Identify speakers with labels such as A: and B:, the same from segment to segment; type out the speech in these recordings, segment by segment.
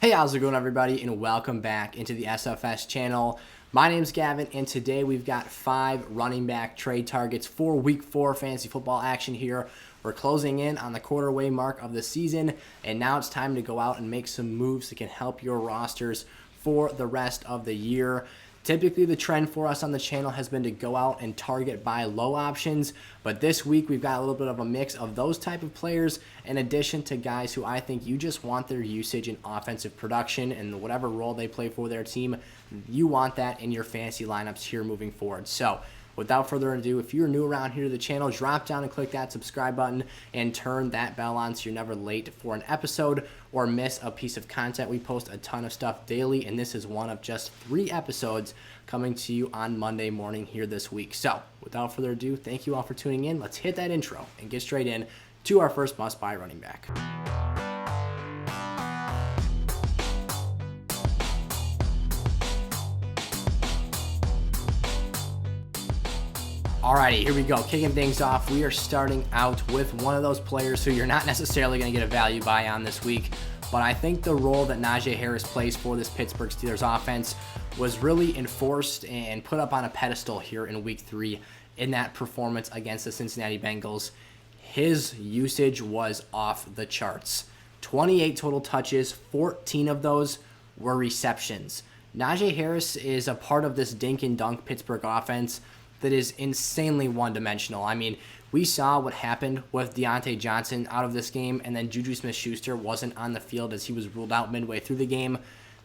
A: Hey, how's it going, everybody, and welcome back into the SFS channel. My name's Gavin, and today we've got 5 running back trade targets for Week 4 fantasy football action here. We're closing in on the quarter-way mark of the season, and now it's time to go out and make some moves that can help your rosters for the rest of the year. Typically, the trend for us on the channel has been to go out and target buy low options, but this week we've got a little bit of a mix of those type of players in addition to guys who I think you just want their usage in offensive production and whatever role they play for their team, you want that in your fantasy lineups here moving forward. So without further ado, if you're new around here to the channel, drop down and click that subscribe button and turn that bell on so you're never late for an episode or miss a piece of content. We post a ton of stuff daily, and this is one of just 3 episodes coming to you on Monday morning here this week. So without further ado, thank you all for tuning in. Let's hit that intro and get straight in to our first must-buy running back. Alrighty, here we go. Kicking things off, we are starting out with one of those players who you're not necessarily going to get a value buy on this week, but I think the role that Najee Harris plays for this Pittsburgh Steelers offense was really enforced and put up on a pedestal here in Week 3 in that performance against the Cincinnati Bengals. His usage was off the charts. 28 total touches, 14 of those were receptions. Najee Harris is a part of this dink and dunk Pittsburgh offense that is insanely one-dimensional. I mean, we saw what happened with Deontay Johnson out of this game, and then Juju Smith-Schuster wasn't on the field as he was ruled out midway through the game.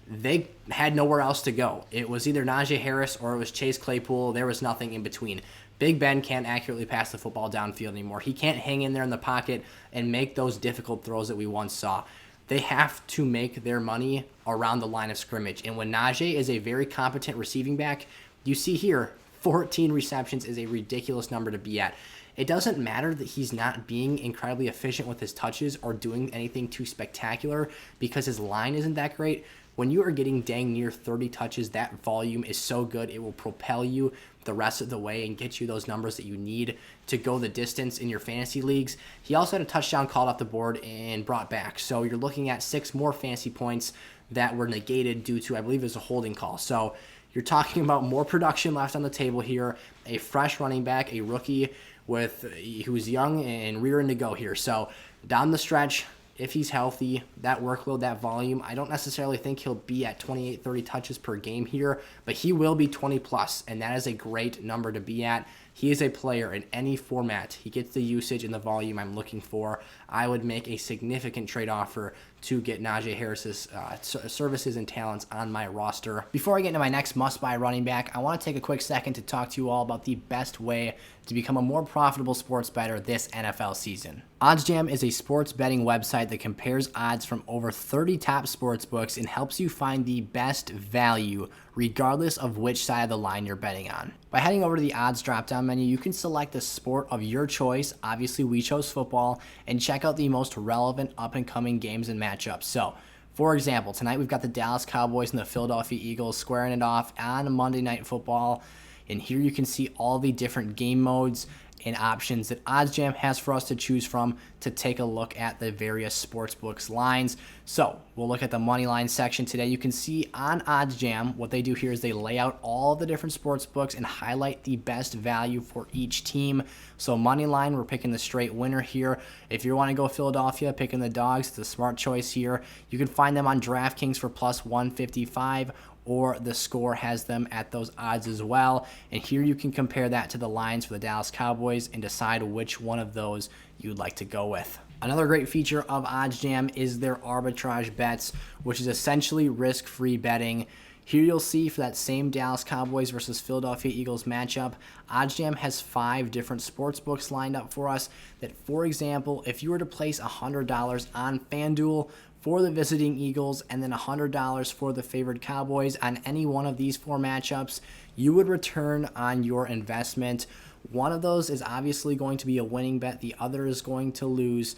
A: They had nowhere else to go. It was either Najee Harris or it was Chase Claypool. There was nothing in between. Big Ben can't accurately pass the football downfield anymore. He can't hang in there in the pocket and make those difficult throws that we once saw. They have to make their money around the line of scrimmage. And when Najee is a very competent receiving back, you see here, 14 receptions is a ridiculous number to be at. It doesn't matter that he's not being incredibly efficient with his touches or doing anything too spectacular because his line isn't that great. When you are getting dang near 30 touches, that volume is so good, it will propel you the rest of the way and get you those numbers that you need to go the distance in your fantasy leagues. He also had a touchdown called off the board and brought back. So you're looking at 6 more fantasy points that were negated due to, I believe it was a holding call. So you're talking about more production left on the table here, a fresh running back, a rookie who's young and rearing to go here. So down the stretch, if he's healthy, that workload, that volume, I don't necessarily think he'll be at 28, 30 touches per game here, but he will be 20 plus, and that is a great number to be at. He is a player in any format. He gets the usage and the volume I'm looking for. I would make a significant trade offer to get Najee Harris's services and talents on my roster. Before I get into my next must-buy running back, I want to take a quick second to talk to you all about the best way to become a more profitable sports bettor this NFL season. OddsJam is a sports betting website that compares odds from over 30 top sports books and helps you find the best value regardless of which side of the line you're betting on. By heading over to the odds drop-down menu, you can select the sport of your choice. Obviously, we chose football, and check out the most relevant up-and-coming games and matchups. So, for example, tonight we've got the Dallas Cowboys and the Philadelphia Eagles squaring it off on Monday Night Football. And here you can see all the different game modes and options that OddsJam has for us to choose from to take a look at the various sportsbooks lines. So we'll look at the money line section today. You can see on OddsJam, what they do here is they lay out all the different sportsbooks and highlight the best value for each team. So money line, we're picking the straight winner here. If you want to go Philadelphia, picking the dogs, it's a smart choice here. You can find them on DraftKings for plus 155, or the Score has them at those odds as well. And here you can compare that to the lines for the Dallas Cowboys and decide which one of those you'd like to go with. Another great feature of OddsJam is their arbitrage bets, which is essentially risk-free betting. Here you'll see for that same Dallas Cowboys versus Philadelphia Eagles matchup, OddsJam has 5 different sports books lined up for us that, for example, if you were to place $100 on FanDuel for the visiting Eagles and then $100 for the favored Cowboys on any one of these 4 matchups, you would return on your investment. One of those is obviously going to be a winning bet. The other is going to lose.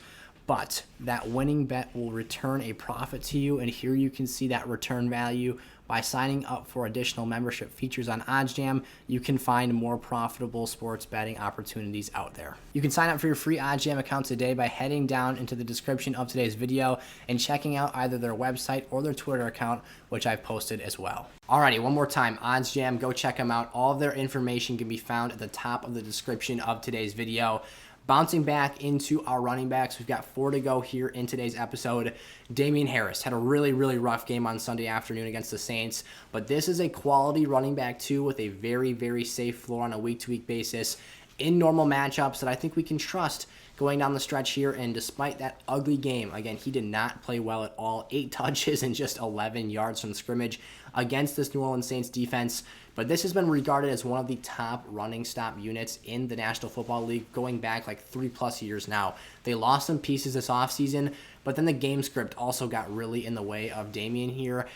A: but that winning bet will return a profit to you, and here you can see that return value. By signing up for additional membership features on OddsJam, you can find more profitable sports betting opportunities out there. You can sign up for your free OddsJam account today by heading down into the description of today's video and checking out either their website or their Twitter account, which I've posted as well. Alrighty, one more time, OddsJam, go check them out. All of their information can be found at the top of the description of today's video. Bouncing back into our running backs, we've got 4 to go here in today's episode. Damien Harris had a really rough game on Sunday afternoon against the Saints, but this is a quality running back too with a very safe floor on a week-to-week basis in normal matchups that I think we can trust going down the stretch here. And despite that ugly game, again, he did not play well at all. 8 touches and just 11 yards from scrimmage against this New Orleans Saints defense. But this has been regarded as one of the top running stop units in the National Football League going back like 3+ years now. They lost some pieces this offseason, but then the game script also got really in the way of Damien here.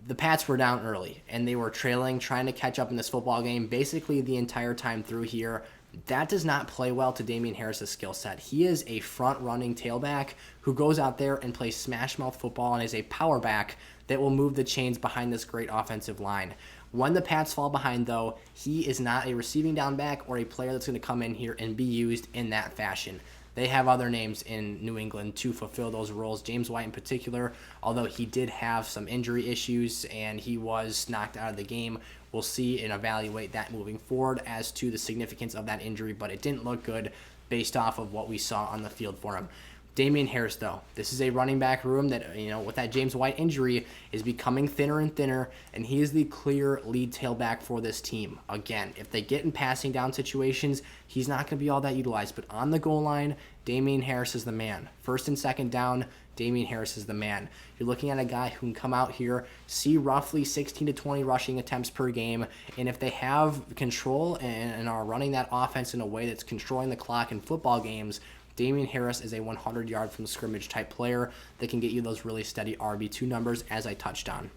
A: The Pats were down early, and they were trailing, trying to catch up in this football game basically the entire time through here. That does not play well to Damien Harris' skill set. He is a front-running tailback who goes out there and plays smash-mouth football and is a power back that will move the chains behind this great offensive line. When the Pats fall behind, though, he is not a receiving down back or a player that's going to come in here and be used in that fashion. They have other names in New England to fulfill those roles. James White in particular, although he did have some injury issues and he was knocked out of the game. We'll see and evaluate that moving forward as to the significance of that injury, but it didn't look good based off of what we saw on the field for him. Damien Harris, though, this is a running back room that, with that James White injury, is becoming thinner and thinner, and he is the clear lead tailback for this team. Again, if they get in passing down situations, he's not going to be all that utilized, but on the goal line, Damien Harris is the man. First and second down, Damien Harris is the man. You're looking at a guy who can come out here, see roughly 16 to 20 rushing attempts per game, and if they have control and are running that offense in a way that's controlling the clock in football games, Damien Harris is a 100-yard from scrimmage type player that can get you those really steady RB2 numbers, as I touched on.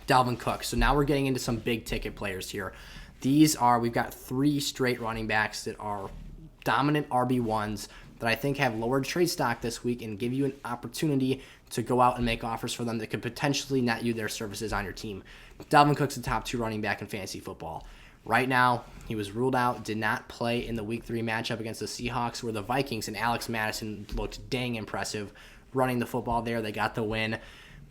A: Dalvin Cook. So now we're getting into some big ticket players here. We've got 3 straight running backs that are dominant RB1s that I think have lowered trade stock this week and give you an opportunity to go out and make offers for them that could potentially net you their services on your team. Dalvin Cook's the top 2 running back in fantasy football. Right now, he was ruled out, did not play in the Week 3 matchup against the Seahawks, where the Vikings and Alex Madison looked dang impressive running the football there. They got the win.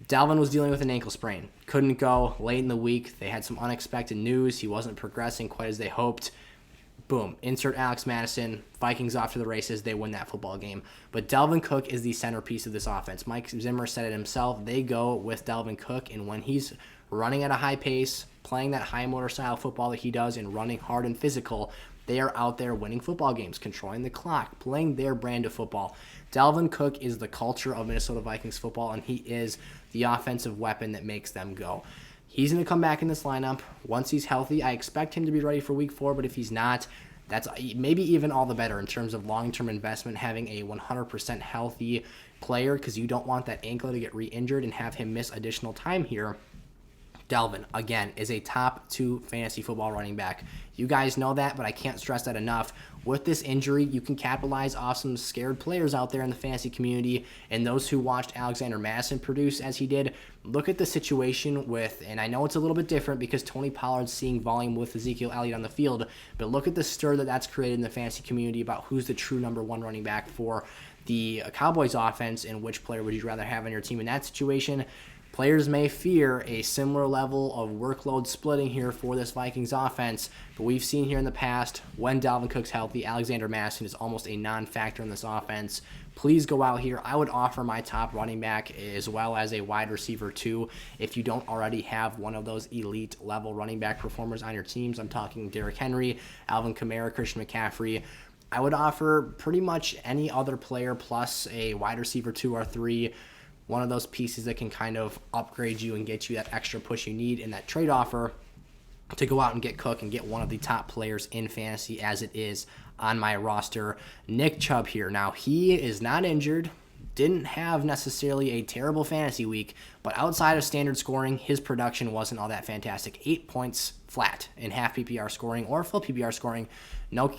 A: Dalvin was dealing with an ankle sprain. Couldn't go late in the week. They had some unexpected news. He wasn't progressing quite as they hoped. Boom, insert Alex Madison, Vikings off to the races, they win that football game. But Dalvin Cook is the centerpiece of this offense. Mike Zimmer said it himself, they go with Dalvin Cook, and when he's running at a high pace, playing that high motor style football that he does and running hard and physical, they are out there winning football games, controlling the clock, playing their brand of football. Dalvin Cook is the culture of Minnesota Vikings football, and he is the offensive weapon that makes them go. He's going to come back in this lineup. Once he's healthy, I expect him to be ready for Week 4, but if he's not, that's maybe even all the better in terms of long-term investment, having a 100% healthy player, because you don't want that ankle to get re-injured and have him miss additional time here. Dalvin, again, is a top 2 fantasy football running back. You guys know that, but I can't stress that enough. With this injury, you can capitalize off some scared players out there in the fantasy community, and those who watched Alexander Madison produce as he did. Look at the situation with, and I know it's a little bit different because Tony Pollard's seeing volume with Ezekiel Elliott on the field, but look at the stir that's created in the fantasy community about who's the true number 1 running back for the Cowboys offense and which player would you rather have on your team in that situation. Players may fear a similar level of workload splitting here for this Vikings offense, but we've seen here in the past, when Dalvin Cook's healthy, Alexander Madison is almost a non-factor in this offense. Please go out here. I would offer my top running back as well as a wide receiver too, if you don't already have one of those elite level running back performers on your teams. I'm talking Derrick Henry, Alvin Kamara, Christian McCaffrey. I would offer pretty much any other player plus a wide receiver 2 or 3, one of those pieces that can kind of upgrade you and get you that extra push you need in that trade offer to go out and get Cook and get one of the top players in fantasy as it is on my roster. Nick Chubb here. Now, he is not injured, didn't have necessarily a terrible fantasy week, but outside of standard scoring, his production wasn't all that fantastic. 8 points flat in half PPR scoring or full PPR scoring. No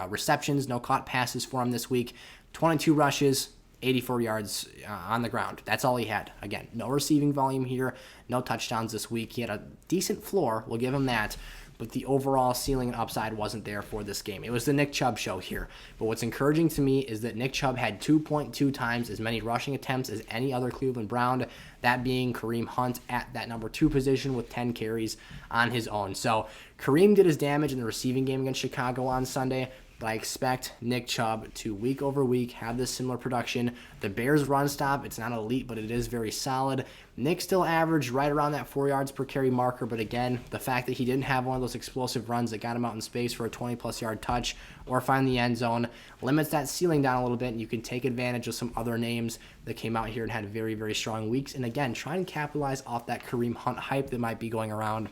A: receptions, no caught passes for him this week. 22 rushes, 84 yards on the ground. That's all he had. Again, no receiving volume here, no touchdowns this week. He had a decent floor, we'll give him that, but the overall ceiling and upside wasn't there for this game. It was the Nick Chubb show here. But what's encouraging to me is that Nick Chubb had 2.2 times as many rushing attempts as any other Cleveland Brown, that being Kareem Hunt at that number 2 position with 10 carries on his own. So Kareem did his damage in the receiving game against Chicago on Sunday, but I expect Nick Chubb to week over week have this similar production. The Bears run stop, it's not elite, but it is very solid. Nick still averaged right around that 4 yards per carry marker, but again, the fact that he didn't have one of those explosive runs that got him out in space for a 20-plus yard touch or find the end zone limits that ceiling down a little bit, and you can take advantage of some other names that came out here and had very, very strong weeks. And again, try and capitalize off that Kareem Hunt hype that might be going around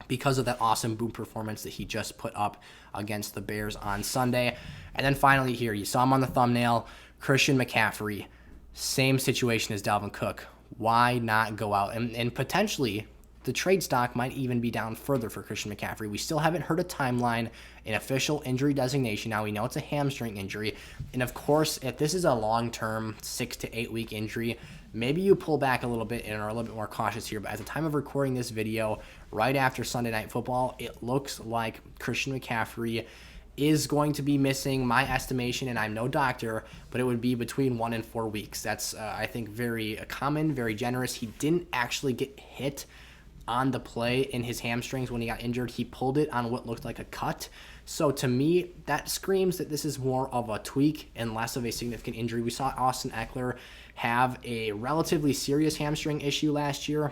A: because of that awesome boom performance that he just put up against the Bears on Sunday. And then finally here, you saw him on the thumbnail, Christian McCaffrey. Same situation as Dalvin Cook. Why not go out? And potentially, the trade stock might even be down further for Christian McCaffrey. We still haven't heard a timeline, an official injury designation. Now, we know it's a hamstring injury. And of course, if this is a long-term 6 to 8 week injury, maybe you pull back a little bit and are a little bit more cautious here. But at the time of recording this video, right after Sunday Night Football, it looks like Christian McCaffrey is going to be missing, my estimation, and I'm no doctor, but it would be between 1 and 4 weeks. That's, I think, very common, very generous. He didn't actually get hit on the play in his hamstrings when he got injured. He pulled it on what looked like a cut. So to me, that screams that this is more of a tweak and less of a significant injury. We saw Austin Eckler have a relatively serious hamstring issue last year.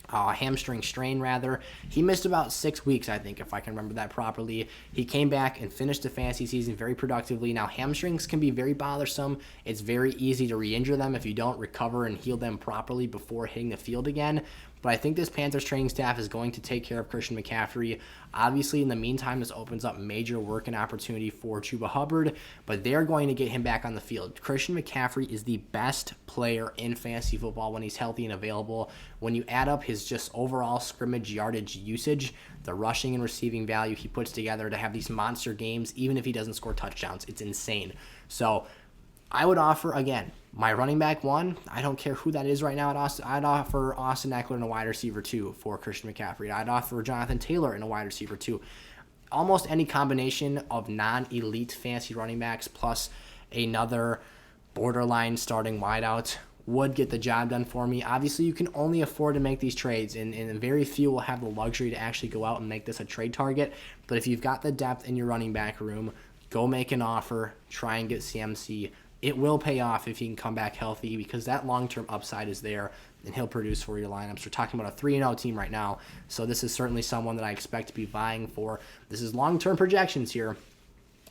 A: Hamstring strain, rather. He missed about 6 weeks, I think, if I can remember that properly. He came back and finished the fantasy season very productively. Now, hamstrings can be very bothersome. It's very easy to re-injure them if you don't recover and heal them properly before hitting the field again. But I think this Panthers training staff is going to take care of Christian McCaffrey. Obviously, in the meantime, this opens up major work and opportunity for Chuba Hubbard, but they're going to get him back on the field. Christian McCaffrey is the best player in fantasy football when he's healthy and available. When you add up his just overall scrimmage yardage usage, the rushing and receiving value he puts together to have these monster games, even if he doesn't score touchdowns, it's insane. So I would offer, again, my running back 1, I don't care who that is right now at Austin. I'd offer Austin Eckler and a wide receiver 2 for Christian McCaffrey. I'd offer Jonathan Taylor and a wide receiver 2. Almost any combination of non-elite fantasy running backs plus another borderline starting wideout would get the job done for me. Obviously, you can only afford to make these trades, and very few will have the luxury to actually go out and make this a trade target. But if you've got the depth in your running back room, go make an offer, try and get CMC. It will pay off if he can come back healthy because that long-term upside is there and he'll produce for your lineups. We're talking about a 3-0 team right now, so this is certainly someone that I expect to be vying for. This is long-term projections here,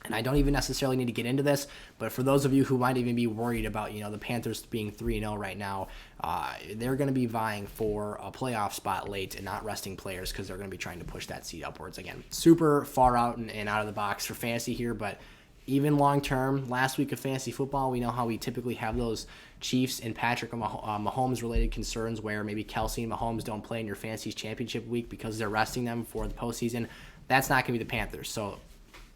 A: and I don't even necessarily need to get into this, but for those of you who might even be worried about, the Panthers being 3-0 right now, they're going to be vying for a playoff spot late and not resting players because they're going to be trying to push that seed upwards again. Super far out and out of the box for fantasy here, but even long-term, last week of fantasy football, we know how we typically have those Chiefs and Patrick Mahomes-related concerns where maybe Kelsey and Mahomes don't play in your fantasy championship week because they're resting them for the postseason. That's not going to be the Panthers. So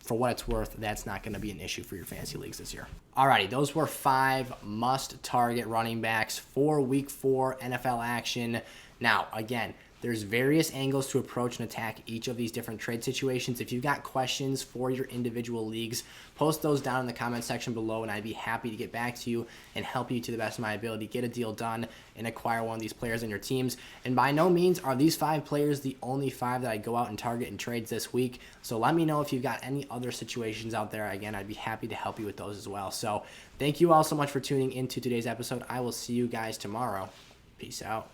A: for what it's worth, that's not going to be an issue for your fantasy leagues this year. Alrighty, those were 5 must-target running backs for Week 4 NFL action. Now, again, there's various angles to approach and attack each of these different trade situations. If you've got questions for your individual leagues, post those down in the comment section below, and I'd be happy to get back to you and help you to the best of my ability get a deal done and acquire one of these players on your teams. And by no means are these 5 players the only 5 that I go out and target in trades this week. So let me know if you've got any other situations out there. Again, I'd be happy to help you with those as well. So thank you all so much for tuning into today's episode. I will see you guys tomorrow. Peace out.